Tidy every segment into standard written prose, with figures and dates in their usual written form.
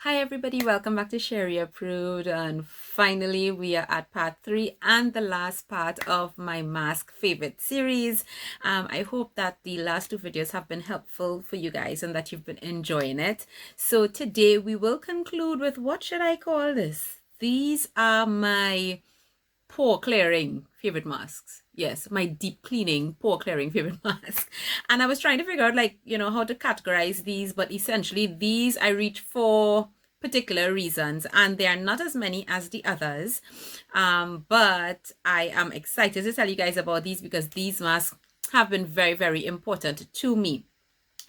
Hi everybody, welcome back to Sheri Approved, and finally we are at part 3 and the last part of my mask favorite series. I hope that the last 2 videos have been helpful for you guys and that you've been enjoying it. So today we will conclude with, what should I call this? These are my pore clearing favorite masks. Yes, my deep cleaning pore clearing favorite mask. And I was trying to figure out, like, how to categorize these, but essentially these I reach for particular reasons, and they are not as many as the others. But I am excited to tell you guys about these because these masks have been very, very important to me.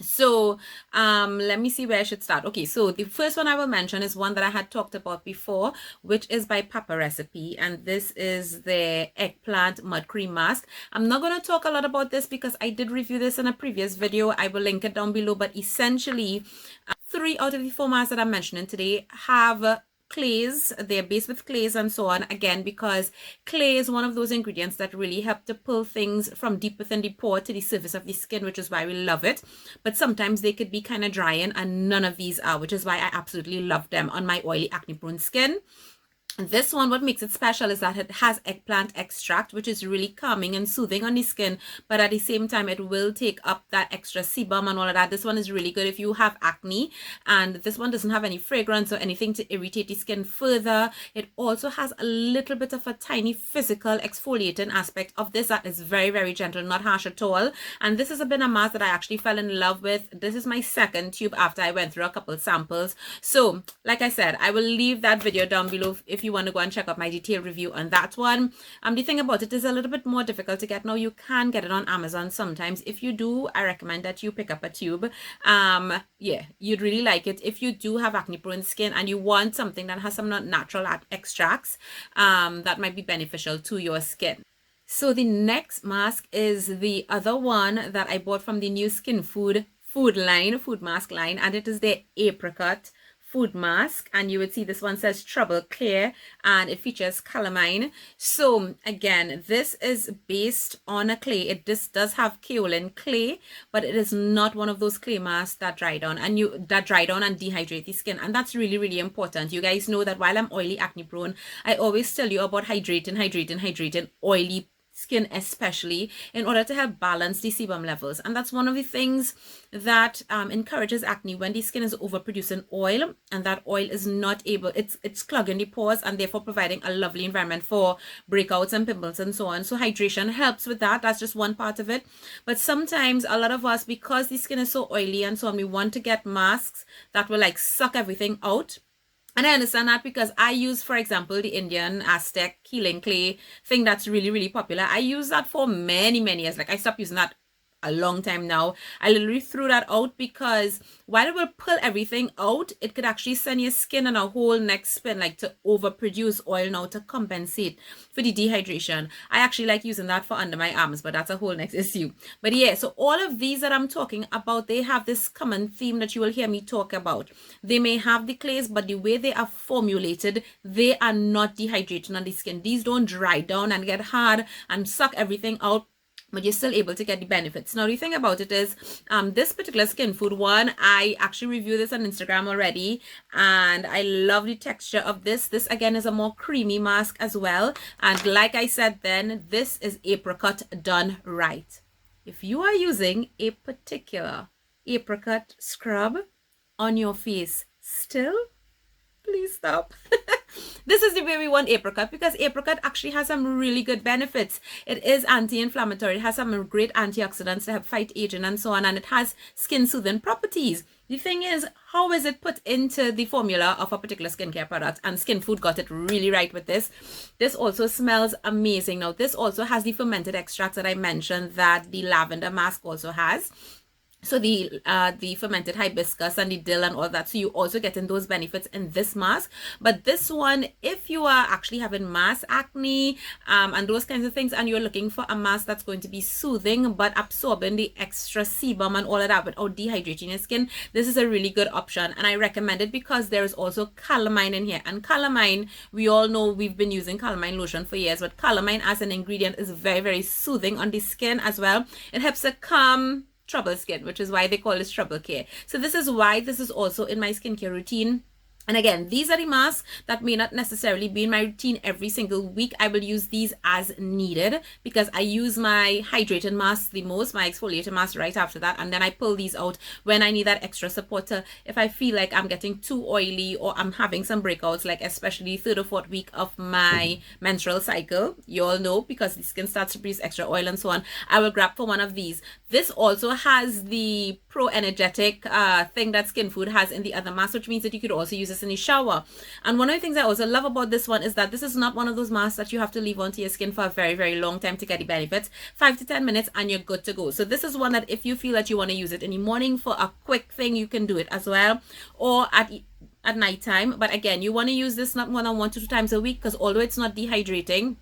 So let me see where I should start. Okay, so the first one I will mention is one that I had talked about before, which is by Apricot Recipe, and this is the Eggplant Mud Cream Mask. I'm not going to talk a lot about this because I did review this in a previous video. I will link it down below, but essentially 3 out of the 4 masks that I'm mentioning today have clays. They're based with clays and so on, again because clay is one of those ingredients that really help to pull things from deep within the pore to the surface of the skin, which is why we love it. But sometimes they could be kind of drying, and none of these are, which is why I absolutely love them on my oily acne prone skin. This one, what makes it special is that it has eggplant extract, which is really calming and soothing on the skin, but at the same time it will take up that extra sebum and all of that. This one is really good if you have acne, and this one doesn't have any fragrance or anything to irritate the skin further. It also has a little bit of a tiny physical exfoliating aspect of this that is very, very gentle, not harsh at all. And this has been a mask that I actually fell in love with. This is my second tube after I went through a couple samples. So like I said, I will leave that video down below if you want to go and check out my detailed review on that one. The thing about it is a little bit more difficult to get now. You can get it on Amazon sometimes. If you do, I recommend that you pick up a tube. Yeah, you'd really like it if you do have acne prone skin and you want something that has some natural extracts that might be beneficial to your skin. So the next mask is the other one that I bought from the new Skinfood food mask line, and it is the Apricot food mask, and you would see this one says Trouble Clear, and it features calamine. So again, this is based on a clay. It does have kaolin clay, but it is not one of those clay masks that dry down and dehydrate the skin, and that's really, really important. You guys know that while I'm oily acne prone, I always tell you about hydrating oily skin, especially in order to help balance the sebum levels. And that's one of the things that encourages acne, when the skin is overproducing oil and that oil is not able, it's clogging the pores and therefore providing a lovely environment for breakouts and pimples and so on. So hydration helps with that. That's just one part of it. But sometimes a lot of us, because the skin is so oily and so on, we want to get masks that will like suck everything out. And I understand that because I use, for example, the Indian Aztec healing clay thing that's really, really popular. I use that for many, many years. Like, I stopped using that a long time now. I literally threw that out because while it will pull everything out, it could actually send your skin on a whole next spin, like to overproduce oil now to compensate for the dehydration. I actually like using that for under my arms, but that's a whole next issue. But yeah, so all of these that I'm talking about, they have this common theme that you will hear me talk about. They may have the clays, but the way they are formulated, they are not dehydrating on the skin. These don't dry down and get hard and suck everything out, but you're still able to get the benefits. Now, the thing about it is, this particular Skinfood one, I actually reviewed this on Instagram already, and I love the texture of this. This, again, is a more creamy mask as well. And like I said then, this is apricot done right. If you are using a particular apricot scrub on your face still, please stop. This is the way we want apricot, because apricot actually has some really good benefits. It is anti-inflammatory. It has some great antioxidants to help fight aging and so on, and it has skin soothing properties. The thing is, how is it put into the formula of a particular skincare product? And Skinfood got it really right with this. This also smells amazing. Now, this also has the fermented extracts that I mentioned that the lavender mask also has. So the fermented hibiscus and the dill and all that. So you also getting those benefits in this mask. But this one, if you are actually having mass acne and those kinds of things, and you're looking for a mask that's going to be soothing but absorbing the extra sebum and all of that without dehydrating your skin, this is a really good option. And I recommend it because there is also calamine in here. And calamine, we all know, we've been using calamine lotion for years, but calamine as an ingredient is very, very soothing on the skin as well. It helps to calm trouble skin, which is why they call this trouble care. So this is why this is also in my skincare routine. And again, these are the masks that may not necessarily be in my routine every single week. I will use these as needed because I use my hydrating mask the most, my exfoliating mask right after that. And then I pull these out when I need that extra support if I feel like I'm getting too oily or I'm having some breakouts, like especially third or fourth week of my menstrual cycle. You all know, because the skin starts to produce extra oil and so on. I will grab for one of these. This also has the pro-energetic thing that Skinfood has in the other mask, which means that you could also use this in the shower. And one of the things I also love about this one is that this is not one of those masks that you have to leave onto your skin for a very, very long time to get the benefits. 5 to 10 minutes and you're good to go. So this is one that if you feel that you want to use it in the morning for a quick thing, you can do it as well, or at nighttime. But again, you want to use this not more than 1 to 2 times a week, because although it's not dehydrating,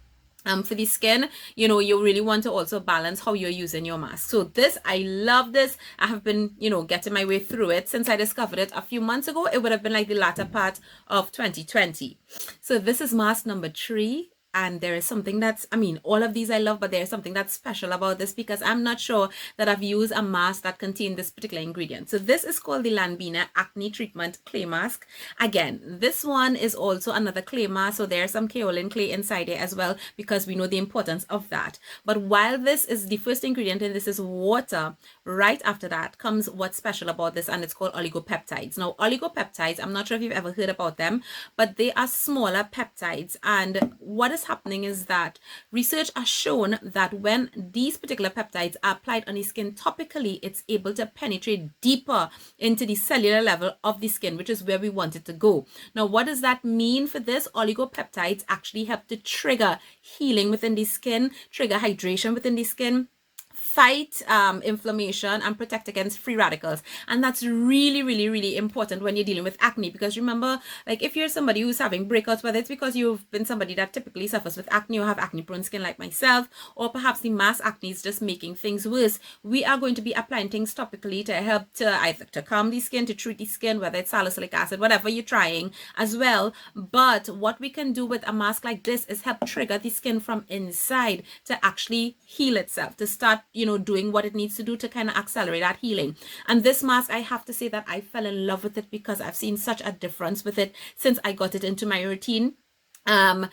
for the skin, you know, you really want to also balance how you're using your mask. So this, I love this. I have been, you know, getting my way through it since I discovered it a few months ago. It would have been like the latter part of 2020. So this is mask number 3. And there is something that's, I mean, all of these I love, but there's something that's special about this because I'm not sure that I've used a mask that contained this particular ingredient. So this is called the Lanbena Acne Treatment Clay Mask. Again, this one is also another clay mask. So there's some kaolin clay inside it as well, because we know the importance of that. But while this is the first ingredient and this is water, right after that comes what's special about this, and it's called oligopeptides. Now, oligopeptides, I'm not sure if you've ever heard about them, but they are smaller peptides. And what is happening is that research has shown that when these particular peptides are applied on the skin topically, it's able to penetrate deeper into the cellular level of the skin, which is where we want it to go. Now, what does that mean for this? Oligopeptides actually help to trigger healing within the skin, trigger hydration within the skin, fight inflammation, and protect against free radicals. And that's really, really, really important when you're dealing with acne, because remember, like if you're somebody who's having breakouts, whether it's because you've been somebody that typically suffers with acne or have acne prone skin like myself, or perhaps the mass acne is just making things worse, we are going to be applying things topically to help to either to calm the skin, to treat the skin, whether it's salicylic acid, whatever you're trying as well. But what we can do with a mask like this is help trigger the skin from inside to actually heal itself, to start, you know, doing what it needs to do to kind of accelerate that healing. And this mask, I have to say that I fell in love with it because I've seen such a difference with it since I got it into my routine. And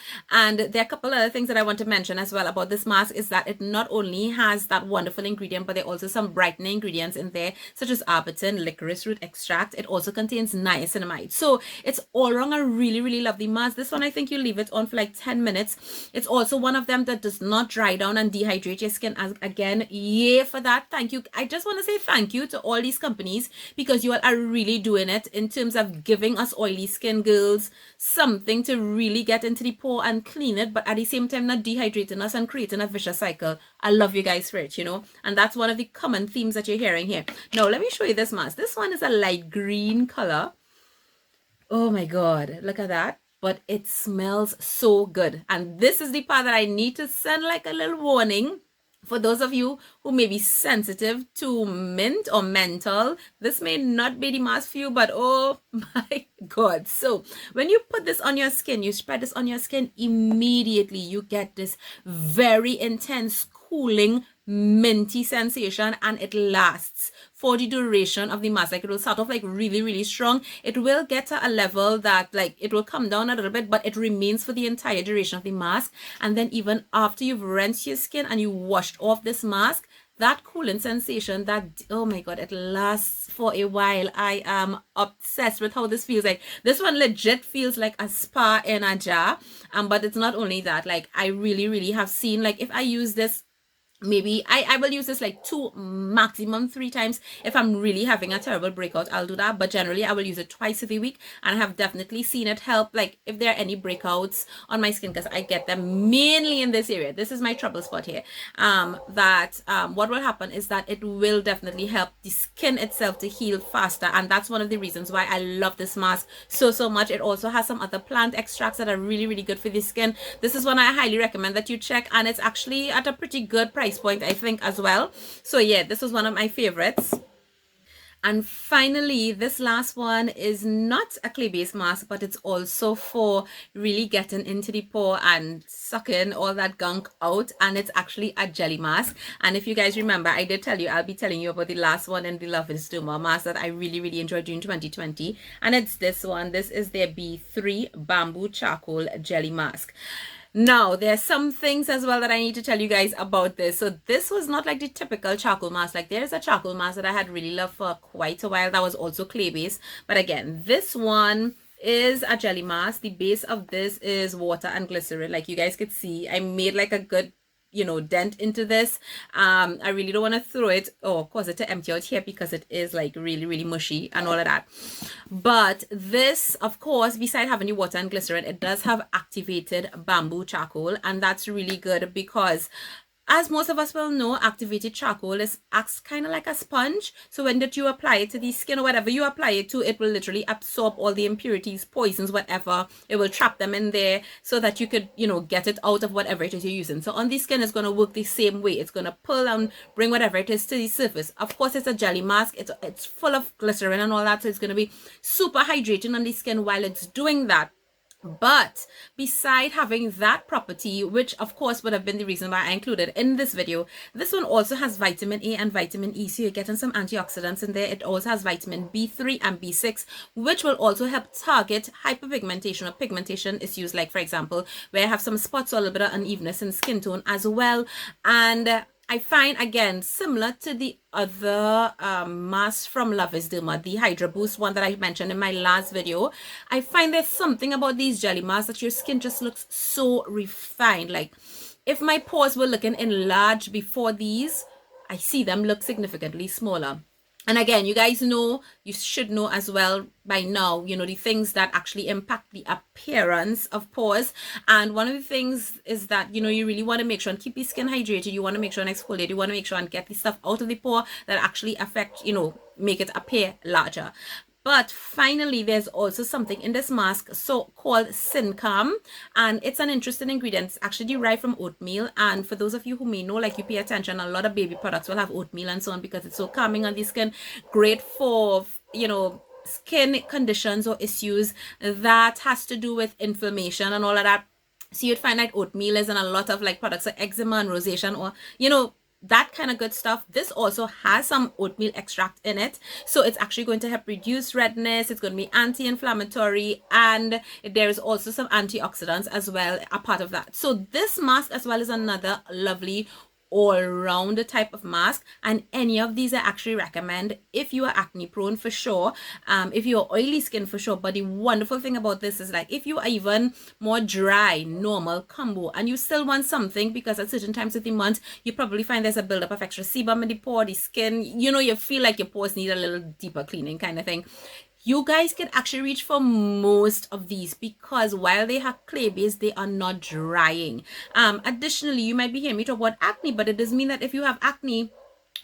there are a couple other things that I want to mention as well about this mask is that it not only has that wonderful ingredient, but there are also some brightening ingredients in there, such as arbutin, licorice root extract. It also contains niacinamide. So it's all around a really, really lovely mask. This one, I think you leave it on for like 10 minutes. It's also one of them that does not dry down and dehydrate your skin. As again, yay for that. Thank you. I just want to say thank you to all these companies, because you all are really doing it in terms of giving us oily skin girls something to really get into the pore and clean it, but at the same time not dehydrating us and creating a vicious cycle. I love you guys for it, you know, and that's one of the common themes that you're hearing here. Now let me show you this mask. This one is a light green color. Oh my god, look at that. But it smells so good. And this is the part that I need to send like a little warning. For those of you who may be sensitive to mint or menthol, this may not be the mask for you, but oh my god. So when you put this on your skin, you spread this on your skin, immediately you get this very intense cooling minty sensation, and it lasts for the duration of the mask. Like it will start off like really, really strong. It will get to a level that like it will come down a little bit, but it remains for the entire duration of the mask. And then even after you've rinsed your skin and you washed off this mask, that cooling sensation, that, oh my god, it lasts for a while. I am obsessed with how this feels. Like this one legit feels like a spa in a jar. But it's not only that, like I really, really have seen, like if I use this, maybe I will use this like 2, maximum 3 times. If I'm really having a terrible breakout, I'll do that, but generally I will use it twice a week, and I have definitely seen it help, like if there are any breakouts on my skin, because I get them mainly in this area. This is my trouble spot here. What will happen is that it will definitely help the skin itself to heal faster, and that's one of the reasons why I love this mask so much. It also has some other plant extracts that are really, really good for the skin. This is one I highly recommend that you check, and it's actually at a pretty good price point, I think, as well. So yeah, this was one of my favorites. And finally, this last one is not a clay-based mask, but it's also for really getting into the pore and sucking all that gunk out. And it's actually a jelly mask. And if you guys remember, I did tell you, I'll be telling you about the last one in the LoveIsDerma mask that I really enjoyed during 2020. And it's this one. This is their B3 Bamboo Charcoal Jelly Mask. Now, there's some things as well that I need to tell you guys about this. So this was not like the typical charcoal mask. Like there's a charcoal mask that I had really loved for quite a while that was also clay-based. But again, this one is a jelly mask. The base of this is water and glycerin. Like you guys could see, I made like a good dent into this. I really don't want to throw it or cause it to empty out here because it is like really mushy and all of that. But this, of course, beside having the water and glycerin, it does have activated bamboo charcoal, and that's really good because, as most of us will know, activated charcoal acts kind of like a sponge. So when that you apply it to the skin or whatever you apply it to, it will literally absorb all the impurities, poisons, whatever. It will trap them in there so that you could, get it out of whatever it is you're using. So on the skin, it's going to work the same way. It's going to pull and bring whatever it is to the surface. Of course, it's a jelly mask. It's full of glycerin and all that. So it's going to be super hydrating on the skin while it's doing that. But beside having that property, which of course would have been the reason why I included in this video, this one also has vitamin A and vitamin E, so you're getting some antioxidants in there. It also has vitamin B3 and B6, which will also help target hyperpigmentation or pigmentation issues, like for example where I have some spots or a little bit of unevenness in skin tone as well. And I find, again, similar to the other mask from LoveIsDerma, the Hydra Boost one that I mentioned in my last video, I find there's something about these jelly masks that your skin just looks so refined. Like, if my pores were looking enlarged before these, I see them look significantly smaller. And again, you guys know, you should know as well by now, the things that actually impact the appearance of pores. And one of the things is that, you really want to make sure and keep the skin hydrated. You want to make sure and exfoliate. You want to make sure and get the stuff out of the pore that actually affect, make it appear larger. But finally, there's also something in this mask called Sincam, and it's an interesting ingredient. It's actually derived from oatmeal. And for those of you who may know, like you pay attention, a lot of baby products will have oatmeal and so on because it's so calming on the skin, great for, skin conditions or issues that has to do with inflammation and all of that. So you'd find that oatmeal is in a lot of like products like eczema and rosacea or, that kind of good stuff. This also has some oatmeal extract in it, so it's actually going to help reduce redness. It's going to be anti-inflammatory, and there is also some antioxidants as well, a part of that. So this mask as well is another lovely all-round type of mask, and any of these I actually recommend if you are acne prone for sure, if you are oily skin for sure. But the wonderful thing about this is, like, if you are even more dry, normal, combo, and you still want something, because at certain times of the month you probably find there's a buildup of extra sebum in the pore, the skin, you feel like your pores need a little deeper cleaning kind of thing, you guys can actually reach for most of these, because while they have clay base, they are not drying. Additionally, you might be hearing me talk about acne, but it doesn't mean that if you have acne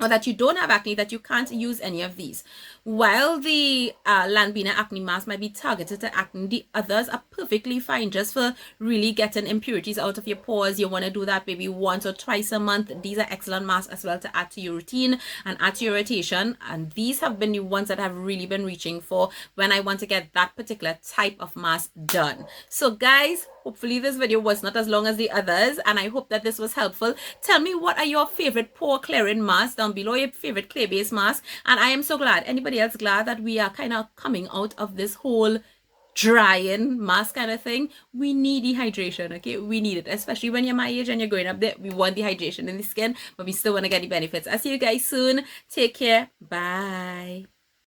or that you don't have acne that you can't use any of these. While the Lanbena acne mask might be targeted to acne, the others are perfectly fine just for really getting impurities out of your pores. You want to do that maybe once or twice a month. These are excellent masks as well to add to your routine and add to your rotation. And these have been the ones that I've really been reaching for when I want to get that particular type of mask done. So guys, hopefully this video was not as long as the others, and I hope that this was helpful. Tell me, what are your favorite pore clearing masks down below, your favorite clay-based mask. And I am so glad, anybody else glad that we are kind of coming out of this whole drying mask kind of thing. We need dehydration, okay? We need it, especially when you're my age and you're growing up there. We want dehydration in the skin, but we still want to get the benefits. I'll see you guys soon. Take care. Bye.